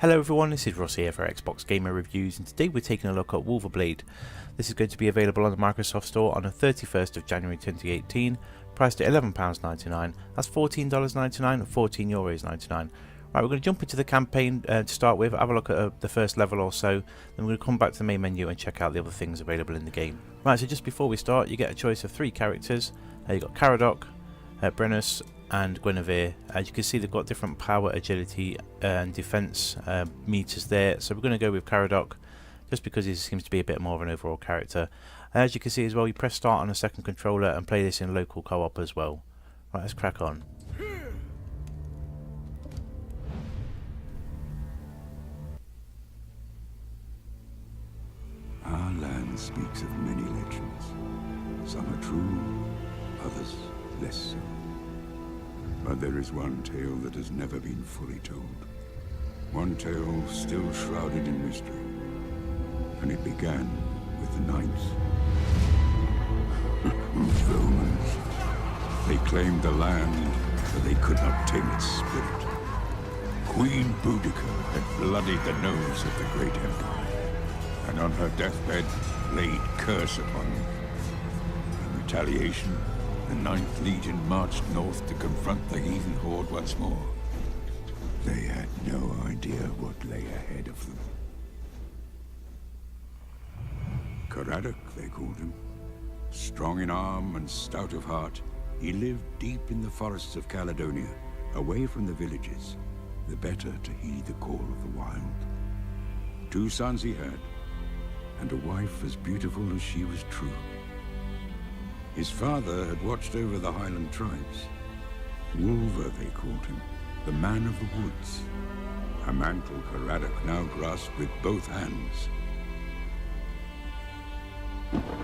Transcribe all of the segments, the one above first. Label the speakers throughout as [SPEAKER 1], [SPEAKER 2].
[SPEAKER 1] Hello everyone, this is Ross here for Xbox Gamer Reviews, and today we're taking a look at Wulverblade. This is going to be available on the Microsoft Store on the 31st of January 2018, priced at £11.99, that's $14.99 and €14.99. Right, we're going to jump into the campaign to start with, have a look at the first level or so, then we're going to come back to the main menu and check out the other things available in the game. Right, so just before we start, you get a choice of 3 characters. You've got Caradoc, Brennus and Guinevere. As you can see, they've got different power, agility and defense meters there, so we're going to go with Caradoc just because he seems to be a bit more of an overall character. As you can see as well, you press start on a second controller and play this in local co-op as well. Right, let's crack on.
[SPEAKER 2] Our land speaks of many legends. Some are true, others less so. But there is one tale that has never been fully told. One tale still shrouded in mystery. And it began with the Knights. Romans. They claimed the land, but they could not tame its spirit. Queen Boudica had bloodied the nose of the great empire, and on her deathbed laid curse upon them. In retaliation, the 9th Legion marched north to confront the heathen horde once more. They had no idea what lay ahead of them. Caradoc, they called him. Strong in arm and stout of heart, he lived deep in the forests of Caledonia, away from the villages, the better to heed the call of the wild. 2 sons he had, and a wife as beautiful as she was true. His father had watched over the Highland tribes. Wulver, they called him, the man of the woods. A mantle Caradoc now grasped with both hands.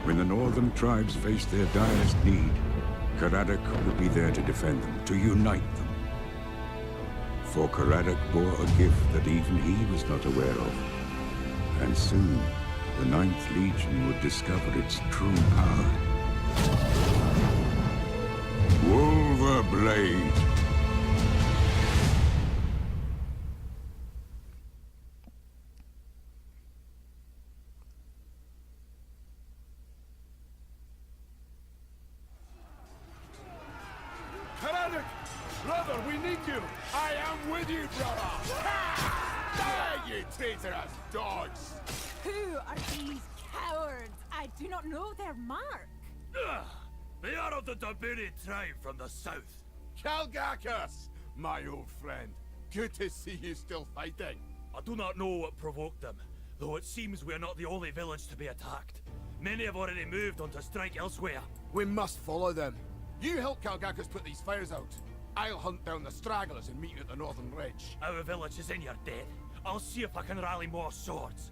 [SPEAKER 2] When the northern tribes faced their direst need, Caradoc would be there to defend them, to unite them. For Caradoc bore a gift that even he was not aware of. And soon, the 9th Legion would discover its true power. Wulverblade.
[SPEAKER 3] Caradoc! Brother, we need you! I am with you, brother! Die, you traitorous dogs!
[SPEAKER 4] Who are these cowards? I do not know their mark.
[SPEAKER 5] They are of the Dabiri tribe from the south.
[SPEAKER 3] Calgacus, my old friend. Good to see you still fighting.
[SPEAKER 5] I do not know what provoked them, though it seems we are not the only village to be attacked. Many have already moved on to strike elsewhere.
[SPEAKER 3] We must follow them. You help Calgacus put these fires out. I'll hunt down the stragglers and meet you at the northern ridge.
[SPEAKER 5] Our village is in your debt. I'll see if I can rally more swords.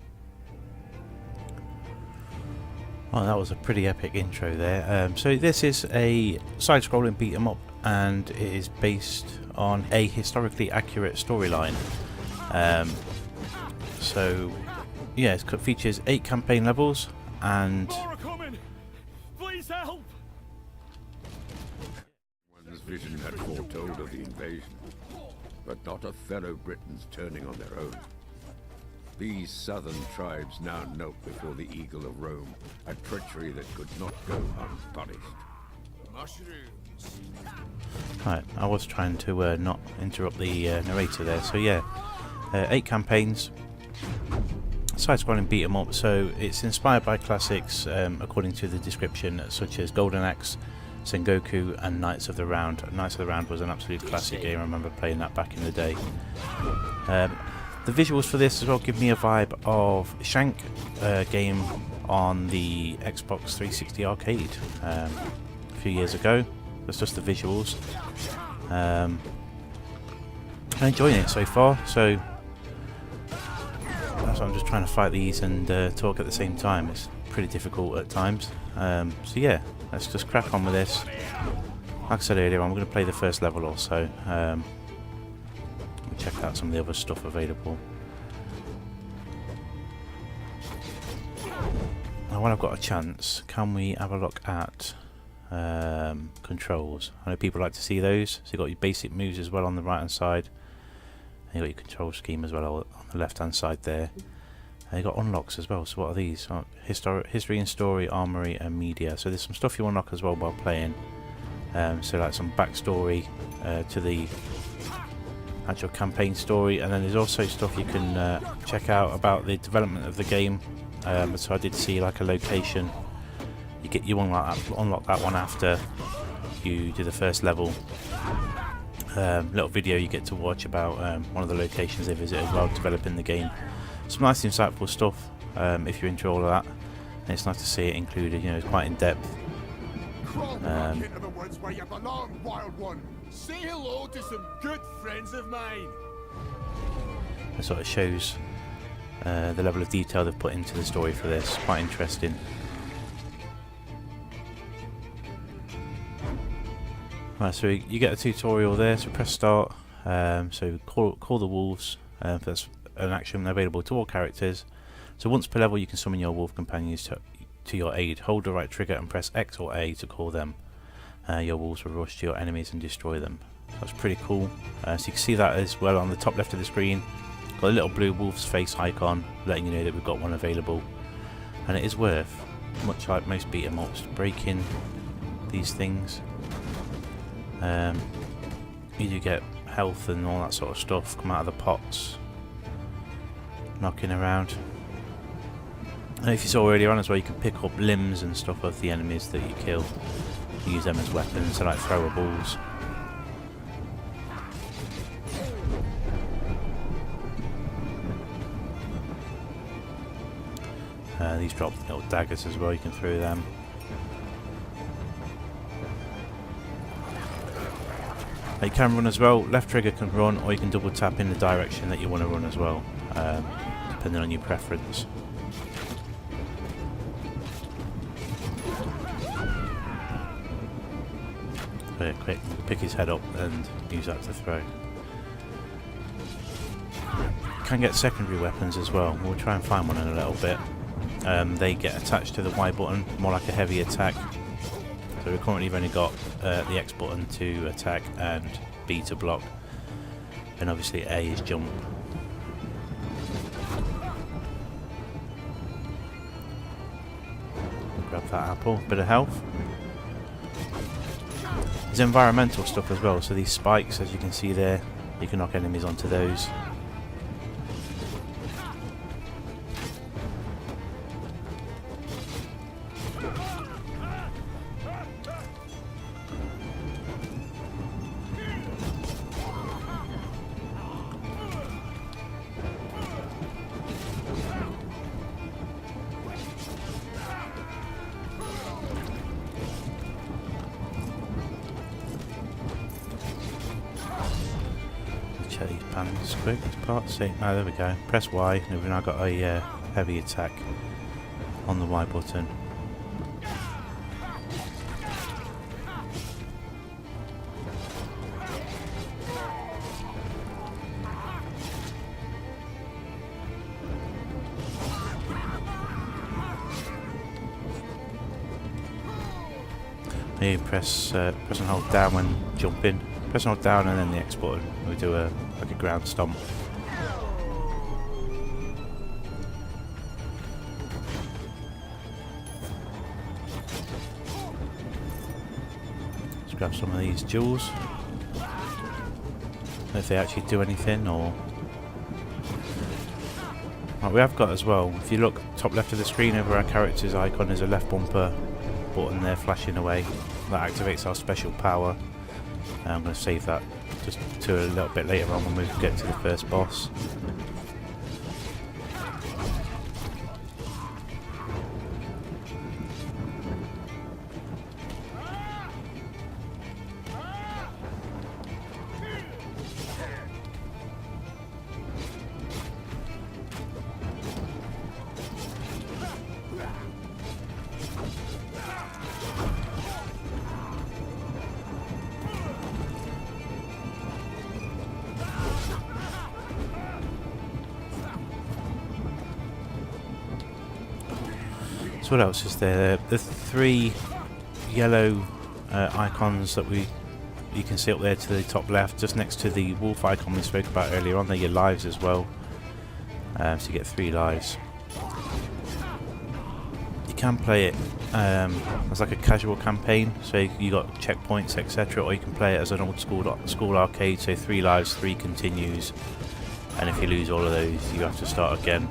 [SPEAKER 1] Well, that was a pretty epic intro there. So this is a side-scrolling beat-em-up, and it is based on a historically accurate storyline. So yeah, it features 8 campaign levels, and
[SPEAKER 5] More are coming! Please help!
[SPEAKER 2] One's vision had foretold of the invasion, but not of fellow Britons turning on their own. These southern tribes now knelt before the Eagle of Rome, a treachery that could not go unpunished.
[SPEAKER 3] Mushrooms.
[SPEAKER 1] right, I was trying to not interrupt the narrator there. So yeah, 8 campaigns, side-scrolling beat-em-up. So it's inspired by classics, according to the description, such as Golden Axe, Sengoku, and Knights of the Round. Knights of the Round was an absolute classic game. I remember playing that back in the day. The visuals for this as well give me a vibe of Shank, game on the Xbox 360 arcade a few years ago. That's just the visuals. I'm enjoying it so far, so that's why I'm just trying to fight these and talk at the same time. It's pretty difficult at times. So yeah, let's just crack on with this. Like I said earlier, I'm going to play the first level also. Check out some of the other stuff available. Now while I've got a chance, can we have a look at controls. I know people like to see those. So you've got your basic moves as well on the right hand side. And you've got your control scheme as well on the left hand side there. And you've got unlocks as well. So what are these? History and story, armory and media. So there's some stuff you unlock as well while playing. So like some backstory to the actual campaign story, and then there's also stuff you can check out about the development of the game. So I did see like a location. You unlock that one after you do the first level. Little video you get to watch about one of the locations they visit as well, developing the game. Some nice insightful stuff if you're into all of that, and it's nice to see it included. You know, it's quite in depth.
[SPEAKER 3] Crawl back into the woods where you belong, wild one. Say hello to some good friends of mine.
[SPEAKER 1] It sort of shows the level of detail they've put into the story for this. Quite interesting. Right, so you get a tutorial there. So press start. So call the wolves. That's an action available to all characters. So once per level, you can summon your wolf companions to your aid. Hold the right trigger and press X or A to call them. Your wolves will rush to your enemies and destroy them. That's pretty cool. So you can see that as well on the top left of the screen. Got a little blue wolf's face icon letting you know that we've got one available. And it is worth, much like most beat 'em ups, breaking these things. You do get health and all that sort of stuff come out of the pots, knocking around. And if you saw earlier on as well, you can pick up limbs and stuff of the enemies that you kill. Use them as weapons, so like throwables. These drop little daggers as well, you can throw them. You can run as well. Left trigger can run, or you can double tap in the direction that you want to run as well, depending on your preference. Very quick, pick his head up and use that to throw. You can get secondary weapons as well. We'll try and find one in a little bit. They get attached to the Y button, more like a heavy attack. So we've currently only got the X button to attack and B to block, and obviously A is jump. Grab that apple, bit of health. There's environmental stuff as well, so these spikes, as you can see there, you can knock enemies onto those. These pans quick part. See, oh, there we go. Press Y, and we've now got a heavy attack on the Y button. You press and hold down when jumping. Press and hold down and then the X button. We do like a ground stomp. Let's grab some of these jewels. If they actually do anything, or right, we have got as well. If you look top left of the screen over our character's icon, there's a left bumper button there flashing away. That activates our special power. I'm going to save that just to a little bit later on when we get to the first boss. So what else is there? The three yellow icons that you can see up there to the top left, just next to the wolf icon we spoke about earlier on. They're your lives as well. So you get 3 lives. You can play it as like a casual campaign, so you got checkpoints, etc., or you can play it as an old school arcade, so 3 lives, 3 continues, and if you lose all of those you have to start again.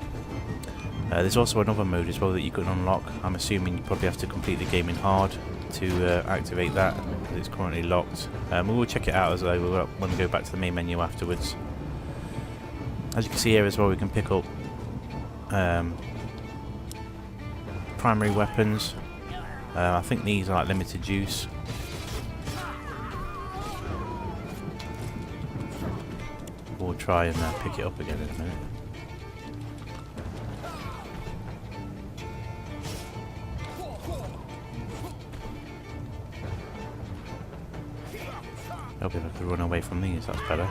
[SPEAKER 1] There's also another mode as well that you can unlock. I'm assuming you probably have to complete the game in hard to activate that, because it's currently locked. We will check it out as well when we go back to the main menu afterwards. As you can see here as well, we can pick up primary weapons. I think these are like limited use. We'll try and pick it up again in a minute. I'll be able to run away from these, that's better.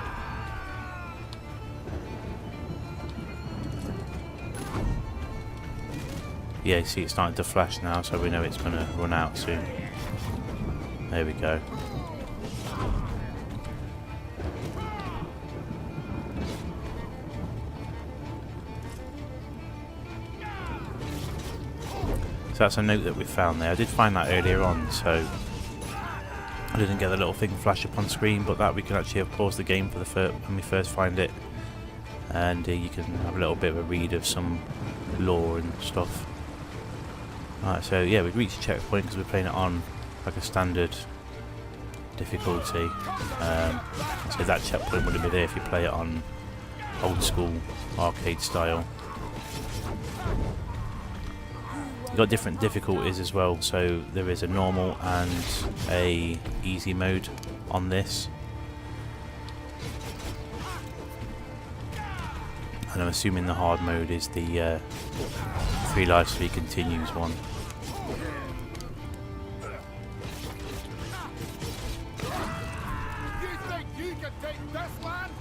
[SPEAKER 1] Yeah, you see it's starting to flash now, so we know it's going to run out soon. There we go. So that's a note that we found there. I did find that earlier on, so I didn't get the little thing flash up on screen, but that we can actually have paused the game for when we first find it, and you can have a little bit of a read of some lore and stuff. Alright, so yeah, we've reached a checkpoint because we're playing it on like a standard difficulty. So that checkpoint wouldn't be there if you play it on old school arcade style. You've got different difficulties as well, so there is a normal and a easy mode on this. And I'm assuming the hard mode is the 3 lives 3 continues one.
[SPEAKER 3] You think you can take this land?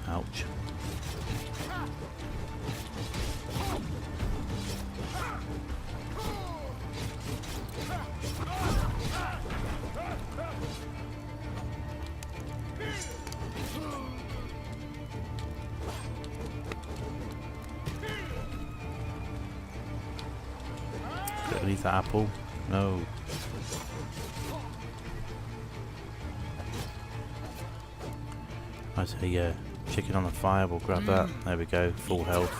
[SPEAKER 1] Ouch. Leave that apple. No. There's a chicken on the fire. We'll grab that. There we go. Full health.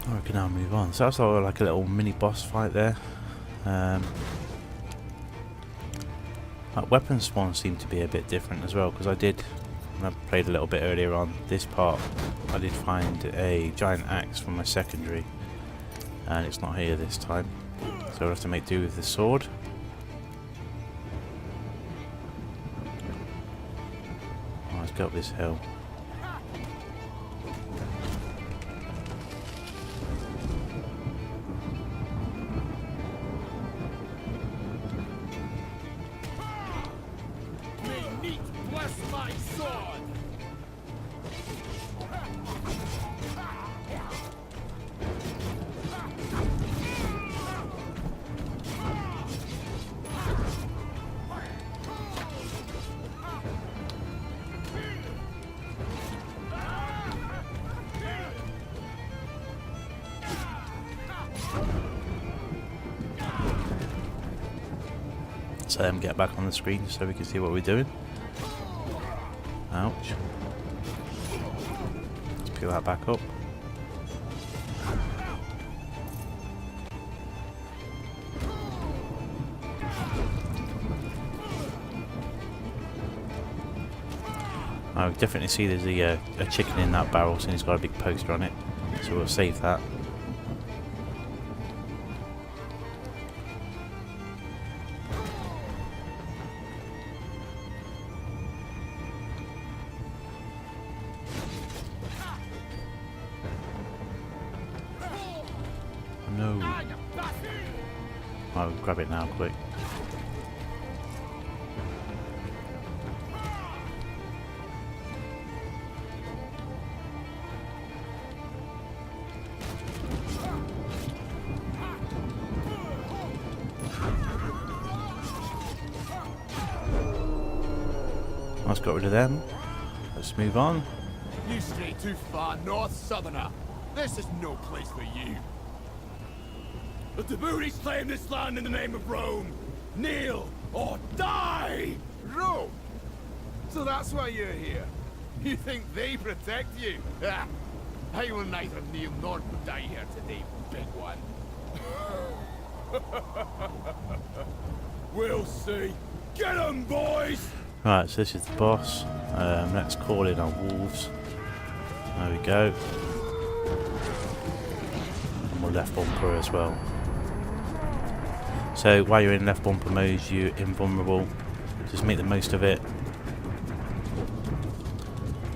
[SPEAKER 1] I can now move on. So that's all like a little mini boss fight there. Like weapon spawns seem to be a bit different as well, because when I played a little bit earlier on this part, I did find a giant axe from my secondary, and it's not here this time, so I'll have to make do with the sword. Oh, let's go up this hill. So let them get back on the screen so we can see what we're doing. Ouch. Let's pick that back up. I would definitely see there's a chicken in that barrel, since it's got a big poster on it. So we'll save that. No. I'll grab it now, quick. Let's get rid of them. Let's move on.
[SPEAKER 3] You stray too far north, southerner. This is no place for you. The Tabooties claim this land in the name of Rome. Kneel or die! Rome? So that's why you're here. You think they protect you? Ah, I will neither kneel nor die here today, big one. We'll see. Get 'em, boys!
[SPEAKER 1] Right, so this is the boss. Let's call in our wolves. There we go. And we'll left bumper as well. So while you're in left bumper mode, you're invulnerable. Just make the most of it.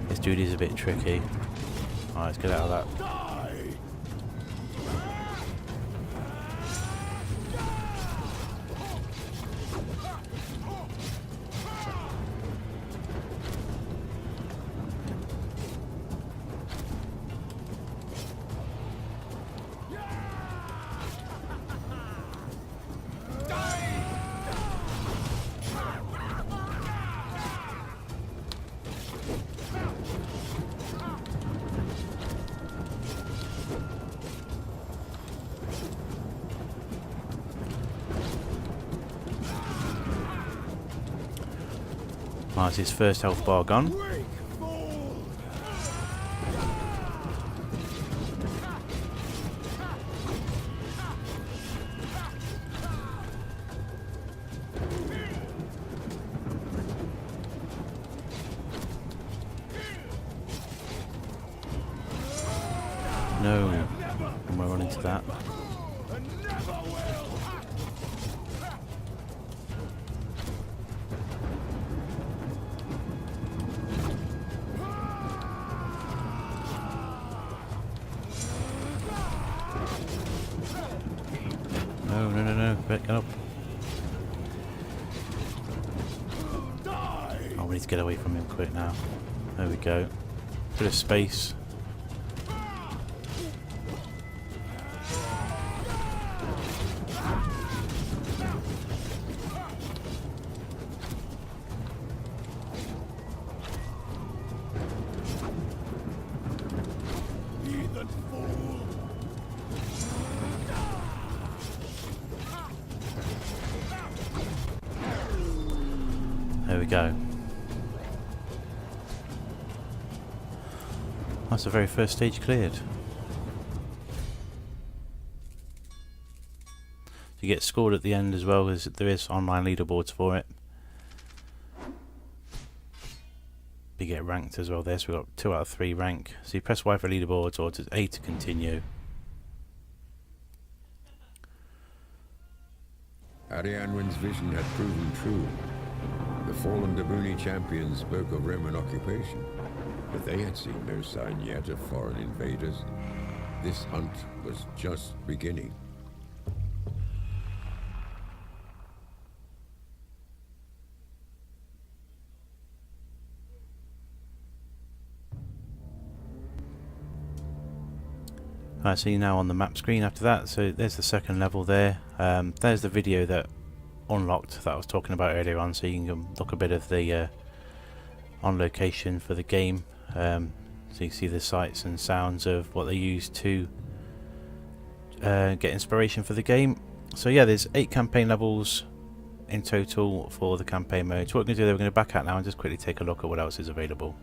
[SPEAKER 1] This dude is a bit tricky. Alright, let's get out of that. That's his first health bar gone. No, and we're running into that. No, get up. Oh, we need to get away from him quick now. There we go. Bit of space. There we go. That's the very first stage cleared. You get scored at the end as well, as there is online leaderboards for it. You get ranked as well there, so we've got 2 out of 3 rank. So you press Y for leaderboards or A to continue.
[SPEAKER 2] Arianwen's vision had proven true. The fallen Dabuni champions spoke of Roman occupation, but they had seen no sign yet of foreign invaders. This hunt was just beginning.
[SPEAKER 1] Right, so you're now on the map screen after that. So there's the second level there. There's the video that unlocked that I was talking about earlier on, so you can look a bit of the on location for the game. So you can see the sights and sounds of what they use to get inspiration for the game. So yeah, there's 8 campaign levels in total for the campaign mode. So what we're going to do, we're going to back out now and just quickly take a look at what else is available.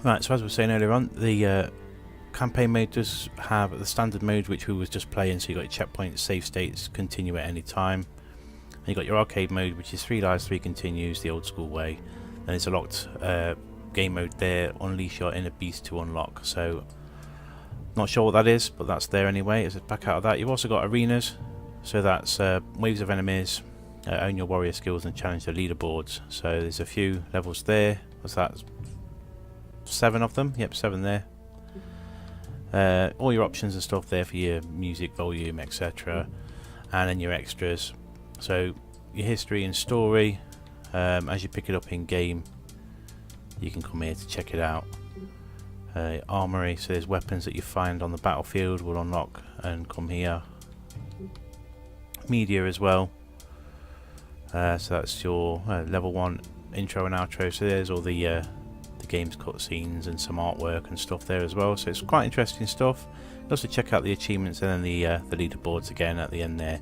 [SPEAKER 1] Right, so as we were saying earlier on, the campaign mode does have the standard mode, which we was just playing, so you got your checkpoints, save states, continue at any time. And you got your arcade mode, which is 3 lives, 3 continues, the old school way. Then it's a locked game mode there, unleash your inner beast to unlock. So not sure what that is, but that's there anyway. It's back out of that. You've also got arenas, so that's waves of enemies, own your warrior skills and challenge the leaderboards. So there's a few levels there. What's that? 7 of them? Yep, 7 there. All your options and stuff there for your music volume, etc. And then your extras. So your history and story, as you pick it up in game, you can come here to check it out. Armory, so there's weapons that you find on the battlefield will unlock and come here. Media as well, so that's your level 1 intro and outro. So there's all the game's cutscenes and some artwork and stuff there as well, so it's quite interesting stuff. Also check out the achievements and then the leaderboards again at the end there.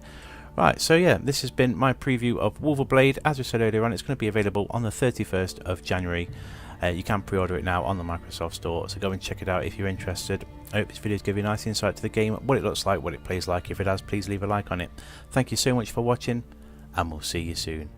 [SPEAKER 1] Right, so yeah, this has been my preview of Wulverblade. As we said earlier on, it's going to be available on the 31st of January. You can pre-order it now on the Microsoft Store, so go and check it out if you're interested. I hope this video has given you a nice insight to the game, what it looks like, what it plays like. If it has, please leave a like on it. Thank you so much for watching, and we'll see you soon.